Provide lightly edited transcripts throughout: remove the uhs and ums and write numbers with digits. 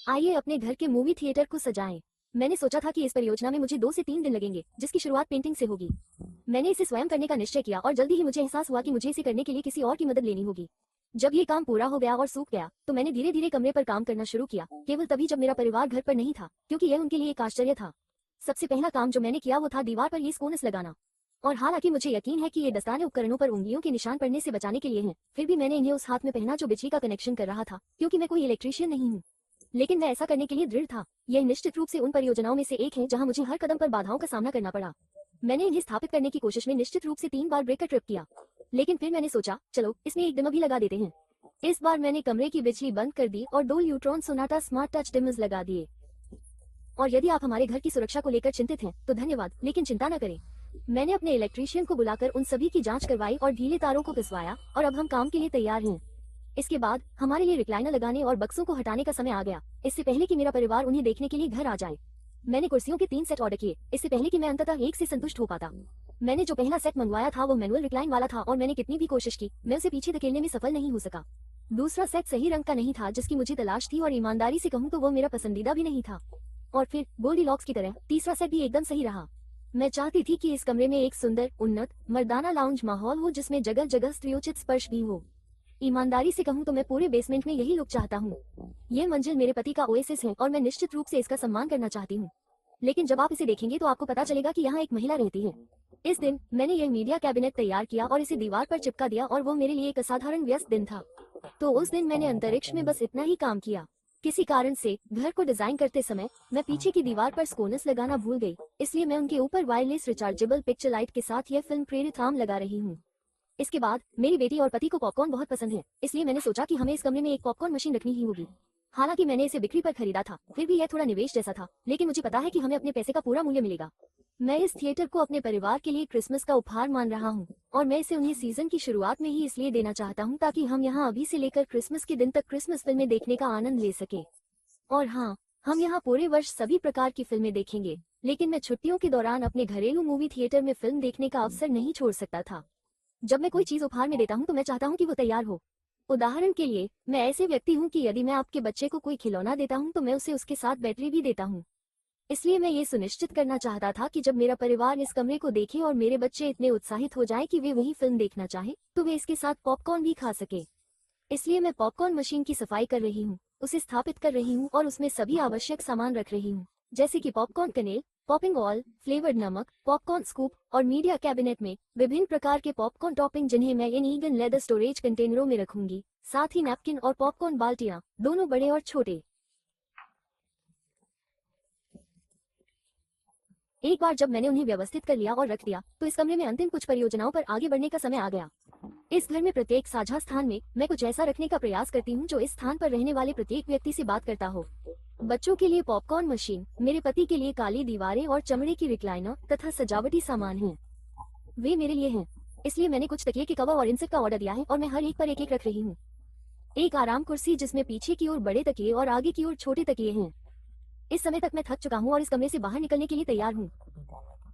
आइए अपने घर के मूवी थिएटर को सजाएं। मैंने सोचा था कि इस परियोजना में मुझे 2 से 3 दिन लगेंगे, जिसकी शुरुआत पेंटिंग से होगी। मैंने इसे स्वयं करने का निश्चय किया और जल्दी ही मुझे एहसास हुआ कि मुझे इसे करने के लिए किसी और की मदद लेनी होगी। जब ये काम पूरा हो गया और सूख गया, तो मैंने धीरे धीरे कमरे पर काम करना शुरू किया, केवल तभी जब मेरा परिवार घर पर नहीं था, क्योंकि यह उनके लिए एक आश्चर्य था। सबसे पहला काम जो मैंने किया वो था दीवार पर ये स्कोनस लगाना। और हालांकि मुझे यकीन है कि ये दस्ताने उपकरणों पर उंगलियों के निशान पड़ने से बचाने के लिए हैं, फिर भी मैंने इन्हें उस हाथ में पहना जो बिजली का कनेक्शन कर रहा था, क्योंकि मैं कोई इलेक्ट्रीशियन नहीं हूँ। लेकिन मैं ऐसा करने के लिए दृढ़ था। यह निश्चित रूप से उन परियोजनाओं में से एक है जहां मुझे हर कदम पर बाधाओं का सामना करना पड़ा। मैंने इन्हें स्थापित करने की कोशिश में निश्चित रूप से 3 बार ब्रेकर ट्रिप किया, लेकिन फिर मैंने सोचा चलो इसमें एक डिमर भी लगा देते हैं। इस बार मैंने कमरे की बिजली बंद कर दी और 2 यूट्रॉन सोनाटा स्मार्ट टच डिमर्स लगा दिए। और यदि आप हमारे घर की सुरक्षा को लेकर चिंतित हैं, तो धन्यवाद, लेकिन चिंता न करें। मैंने अपने इलेक्ट्रीशियन को बुलाकर उन सभी की जांच करवाई और ढीले तारों को पिसवाया और अब हम काम के लिए तैयार हैं। इसके बाद हमारे लिए रिक्लाइनर लगाने और बक्सों को हटाने का समय आ गया, इससे पहले कि मेरा परिवार उन्हें देखने के लिए घर आ जाए। मैंने कुर्सियों के 3 सेट ऑर्डर किए, इससे पहले कि मैं अंततः एक से संतुष्ट हो पाता। मैंने जो पहला सेट मंगवाया था वो मैनुअल रिक्लाइन वाला था और मैंने कितनी भी कोशिश की, मैं उसे पीछे धकेलने में सफल नहीं हो सका। दूसरा सेट सही रंग का नहीं था जिसकी मुझे तलाश थी, और ईमानदारी से कहूँ तो वो मेरा पसंदीदा भी नहीं था। और फिर गोल्डीलॉक्स की तरह तीसरा सेट भी एकदम सही रहा। मैं चाहती थी कि इस कमरे में एक सुंदर, उन्नत, मर्दाना लाउंज माहौल हो जिसमें जगह जगह स्त्रीयोचित स्पर्श भी हो। ईमानदारी से कहूँ तो मैं पूरे बेसमेंट में यही लुक चाहता हूँ। ये मंजिल मेरे पति का ओएसिस है और मैं निश्चित रूप से इसका सम्मान करना चाहती हूँ। लेकिन जब आप इसे देखेंगे तो आपको पता चलेगा कि यहाँ एक महिला रहती है। इस दिन मैंने यह मीडिया कैबिनेट तैयार किया और इसे दीवार पर चिपका दिया, और वो मेरे लिए एक असाधारण व्यस्त दिन था। तो उस दिन मैंने अंतरिक्ष में बस इतना ही काम किया। किसी कारण से घर को डिजाइन करते समय मैं पीछे की दीवार पर स्कोनस लगाना भूल गई, इसलिए मैं उनके ऊपर वायरलेस रिचार्जेबल पिक्चर लाइट के साथ यह फिल्म प्रेरित आर्म लगा रही हूँ। इसके बाद मेरी बेटी और पति को पॉपकॉर्न बहुत पसंद है, इसलिए मैंने सोचा कि हमें इस कमरे में एक पॉपकॉर्न मशीन रखनी ही होगी। हालांकि मैंने इसे बिक्री पर खरीदा था, फिर भी यह थोड़ा निवेश जैसा था, लेकिन मुझे पता है कि हमें अपने पैसे का पूरा मूल्य मिलेगा। मैं इस थिएटर को अपने परिवार के लिए क्रिसमस का उपहार मान रहा हूँ, और मैं इसे उन्हें सीजन की शुरुआत में ही इसलिए देना चाहता हूँ ताकि हम यहाँ अभी से लेकर क्रिसमस के दिन तक क्रिसमस फिल्में देखने का आनंद ले सके। और हाँ, हम यहाँ पूरे वर्ष सभी प्रकार की फिल्में देखेंगे, लेकिन मैं छुट्टियों के दौरान अपने घरेलू मूवी थिएटर में फिल्म देखने का अवसर नहीं छोड़ सकता था। जब मैं कोई चीज उपहार में देता हूँ तो मैं चाहता हूँ कि वो तैयार हो। उदाहरण के लिए, मैं ऐसे व्यक्ति हूँ कि यदि मैं आपके बच्चे को कोई खिलौना देता हूँ तो मैं उसे उसके साथ बैटरी भी देता हूँ। इसलिए मैं ये सुनिश्चित करना चाहता था कि जब मेरा परिवार इस कमरे को देखे और मेरे बच्चे इतने उत्साहित हो जाएं कि वे वही फिल्म देखना चाहे, तो वे इसके साथ पॉपकॉर्न भी खा सके। इसलिए मैं पॉपकॉर्न मशीन की सफाई कर रही हूँ, उसे स्थापित कर रही हूँ और उसमें सभी आवश्यक सामान रख रही हूँ, जैसे कि पॉपकॉर्न कनेल, पॉपिंग ऑयल, फ्लेवर्ड नमक, पॉपकॉर्न स्कूप और मीडिया कैबिनेट में विभिन्न प्रकार के पॉपकॉर्न टॉपिंग जिन्हें मैं इन ईगन लेदर स्टोरेज कंटेनरों में रखूंगी, साथ ही नैपकिन और पॉपकॉर्न बाल्टियां, दोनों बड़े और छोटे। एक बार जब मैंने उन्हें व्यवस्थित कर लिया और रख दिया, तो इस कमरे में अंतिम कुछ परियोजनाओं पर आगे बढ़ने का समय आ गया। इस घर में प्रत्येक साझा स्थान में मैं कुछ ऐसा रखने का प्रयास करती हूँ जो इस स्थान पर रहने वाले प्रत्येक व्यक्ति से बात करता हो। बच्चों के लिए पॉपकॉर्न मशीन, मेरे पति के लिए काली दीवारें और चमड़े की रिक्लाइनर तथा सजावटी सामान हैं। वे मेरे लिए हैं, इसलिए मैंने कुछ तकिए के कवर और इन सब का ऑर्डर दिया है और मैं हर एक पर एक एक रख रही हूँ। एक आराम कुर्सी जिसमें पीछे की ओर बड़े तकिए और आगे की ओर छोटे तकिए हैं। इस समय तक मैं थक चुका हूँ और इस कमरे से बाहर निकलने के लिए तैयार हूँ।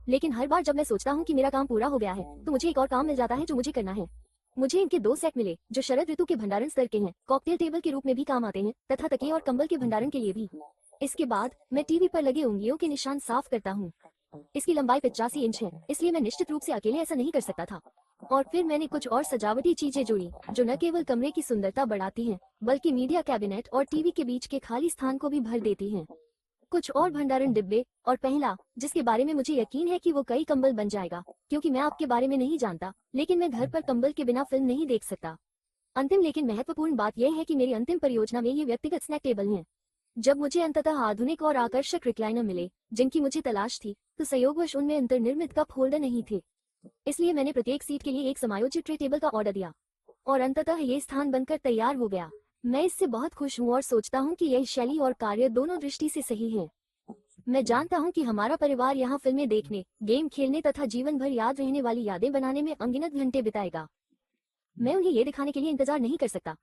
लेकिन हर बार जब मैं सोचता हूँ कि मेरा काम पूरा हो गया है, तो मुझे एक और काम मिल जाता है जो मुझे करना है। मुझे इनके 2 सेट मिले जो शरद ऋतु के भंडारण स्तर के हैं, कॉकटेल टेबल के रूप में भी काम आते हैं तथा तकिए और कंबल के भंडारण के लिए भी। इसके बाद मैं टीवी पर लगे उंगलियों के निशान साफ करता हूँ। इसकी लंबाई 85 इंच है, इसलिए मैं निश्चित रूप से अकेले ऐसा नहीं कर सकता था। और फिर मैंने कुछ और सजावटी चीजें जोड़ी जो न केवल कमरे की सुंदरता बढ़ाती हैं, बल्कि मीडिया कैबिनेट और टीवी के बीच के खाली स्थान को भी भर देती हैं। कुछ और भंडारण डिब्बे, और पहला, जिसके बारे में मुझे यकीन है कि वो कई कंबल बन जाएगा, क्योंकि मैं आपके बारे में नहीं जानता, लेकिन मैं घर पर कंबल के बिना फिल्म नहीं देख सकता। अंतिम लेकिन महत्वपूर्ण बात यह है कि मेरी अंतिम परियोजना में ये व्यक्तिगत स्नैक टेबल हैं। जब मुझे अंततः आधुनिक और आकर्षक रिक्लाइनर मिले जिनकी मुझे तलाश थी, तो संयोगवश उनमें अंतर्निर्मित कप होल्डर नहीं थे। इसलिए मैंने प्रत्येक सीट के लिए एक समायोजित ट्रे टेबल का ऑर्डर दिया, और अंततः ये स्थान बनकर तैयार हो गया। मैं इससे बहुत खुश हूँ और सोचता हूँ कि यह शैली और कार्य दोनों दृष्टि से सही है। मैं जानता हूँ कि हमारा परिवार यहाँ फिल्में देखने, गेम खेलने तथा जीवन भर याद रहने वाली यादें बनाने में अनगिनत घंटे बिताएगा। मैं उन्हें ये दिखाने के लिए इंतजार नहीं कर सकता।